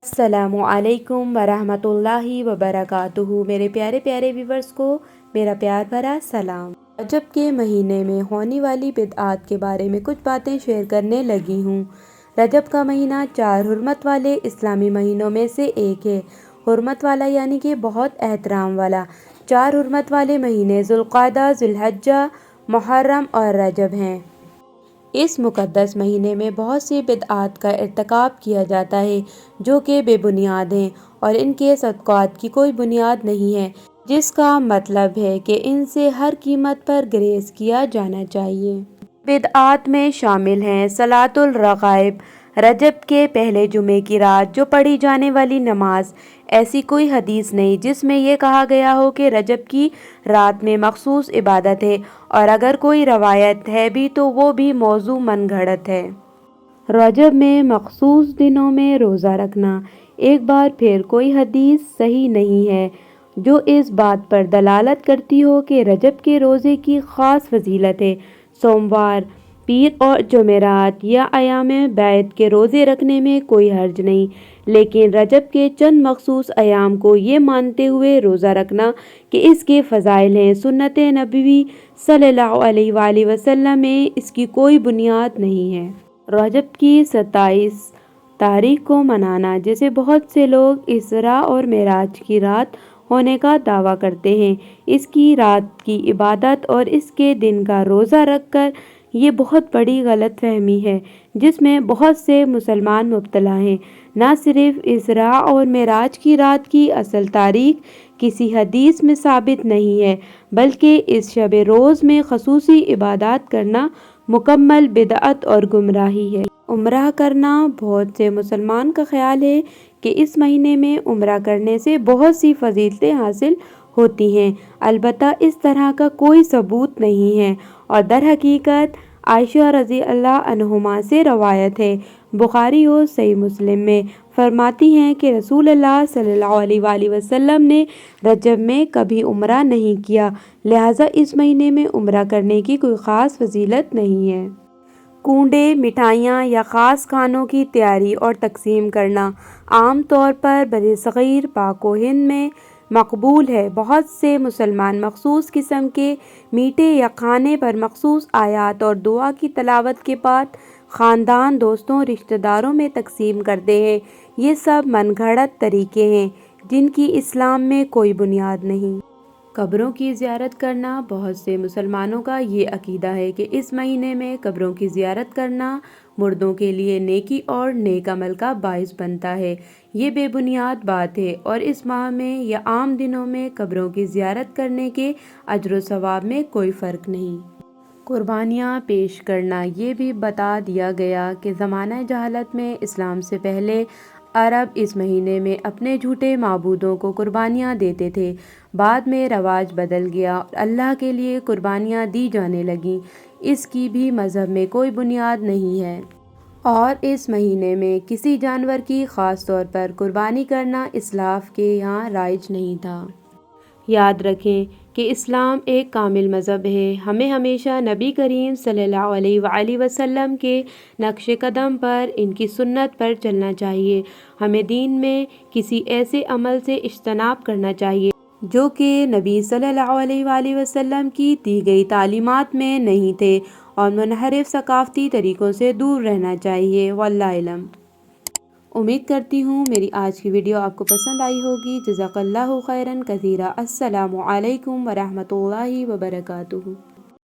السلام علیکم ورحمۃ اللہ وبرکاتہ۔ میرے پیارے پیارے ویورز کو میرا پیار بھرا سلام۔ رجب کے مہینے میں ہونے والی بدعات کے بارے میں کچھ باتیں شیئر کرنے لگی ہوں۔ رجب کا مہینہ 4 حرمت والے اسلامی مہینوں میں سے ایک ہے۔ حرمت والا یعنی کہ بہت احترام والا۔ 4 حرمت والے مہینے ذوالقعدہ، ذوالحجہ، محرم اور رجب ہیں۔ اس مقدس مہینے میں بہت سی بدعات کا ارتکاب کیا جاتا ہے جو کہ بے بنیاد ہیں اور ان کے صدقات کی کوئی بنیاد نہیں ہے، جس کا مطلب ہے کہ ان سے ہر قیمت پر گریز کیا جانا چاہیے۔ بدعات میں شامل ہیں صلاۃ الرغائب، رجب کے پہلے جمعے کی رات جو پڑھی جانے والی نماز۔ ایسی کوئی حدیث نہیں جس میں یہ کہا گیا ہو کہ رجب کی رات میں مخصوص عبادت ہے، اور اگر کوئی روایت ہے بھی تو وہ بھی موضوع من گھڑت ہے۔ رجب میں مخصوص دنوں میں روزہ رکھنا، ایک بار پھر کوئی حدیث صحیح نہیں ہے جو اس بات پر دلالت کرتی ہو کہ رجب کے روزے کی خاص فضیلت ہے۔ سوموار، پیر اور جمعرات یا ایام بیعت کے روزے رکھنے میں کوئی حرج نہیں، لیکن رجب کے چند مخصوص ایام کو یہ مانتے ہوئے روزہ رکھنا کہ اس کے فضائل ہیں، سنت نبوی صلی اللہ علیہ وآلہ وسلم میں اس کی کوئی بنیاد نہیں ہے۔ رجب کی 27 تاریخ کو منانا، جسے بہت سے لوگ اسراء اور معراج کی رات ہونے کا دعویٰ کرتے ہیں، اس کی رات کی عبادت اور اس کے دن کا روزہ رکھ کر یہ بہت بڑی غلط فہمی ہے جس میں بہت سے مسلمان مبتلا ہیں۔ نہ صرف اسراء اور معراج کی رات کی اصل تاریخ کسی حدیث میں ثابت نہیں ہے، بلکہ اس شب روز میں خصوصی عبادات کرنا مکمل بدعت اور گمراہی ہے۔ عمرہ کرنا، بہت سے مسلمان کا خیال ہے کہ اس مہینے میں عمرہ کرنے سے بہت سی فضیلتیں حاصل ہوتی ہیں، البتہ اس طرح کا کوئی ثبوت نہیں ہے اور در حقیقت عائشہ رضی اللہ عنہما سے روایت ہے، بخاری اور صحیح مسلم میں، فرماتی ہیں کہ رسول اللہ صلی اللہ علیہ وآلہ وسلم نے رجب میں کبھی عمرہ نہیں کیا، لہٰذا اس مہینے میں عمرہ کرنے کی کوئی خاص فضیلت نہیں ہے۔ کنڈے، مٹھائیاں یا خاص کھانوں کی تیاری اور تقسیم کرنا عام طور پر برصغیر پاک و ہند میں مقبول ہے۔ بہت سے مسلمان مخصوص قسم کے میٹھے یا کھانے پر مخصوص آیات اور دعا کی تلاوت کے بعد خاندان، دوستوں، رشتہ داروں میں تقسیم کرتے ہیں۔ یہ سب من گھڑت طریقے ہیں جن کی اسلام میں کوئی بنیاد نہیں۔ قبروں کی زیارت کرنا، بہت سے مسلمانوں کا یہ عقیدہ ہے کہ اس مہینے میں قبروں کی زیارت کرنا مردوں کے لیے نیکی اور نیک عمل کا باعث بنتا ہے۔ یہ بے بنیاد بات ہے اور اس ماہ میں یا عام دنوں میں قبروں کی زیارت کرنے کے اجر و ثواب میں کوئی فرق نہیں۔ قربانیاں پیش کرنا، یہ بھی بتا دیا گیا کہ زمانہ جہالت میں اسلام سے پہلے عرب اس مہینے میں اپنے جھوٹے معبودوں کو قربانیاں دیتے تھے، بعد میں رواج بدل گیا اور اللہ کے لیے قربانیاں دی جانے لگیں۔ اس کی بھی مذہب میں کوئی بنیاد نہیں ہے اور اس مہینے میں کسی جانور کی خاص طور پر قربانی کرنا اسلاف کے یہاں رائج نہیں تھا۔ یاد رکھیں کہ اسلام ایک کامل مذہب ہے، ہمیں ہمیشہ نبی کریم صلی اللہ علیہ وآلہ وسلم کے نقش قدم پر، ان کی سنت پر چلنا چاہیے۔ ہمیں دین میں کسی ایسے عمل سے اجتناب کرنا چاہیے جو کہ نبی صلی اللہ علیہ وآلہ وسلم کی دی گئی تعلیمات میں نہیں تھے، اور منحرف ثقافتی طریقوں سے دور رہنا چاہیے۔ واللہ علم۔ امید کرتی ہوں میری آج کی ویڈیو آپ کو پسند آئی ہوگی۔ جزاک اللہ خیرا کثیرا۔ السلام علیکم ورحمۃ اللہ وبرکاتہ۔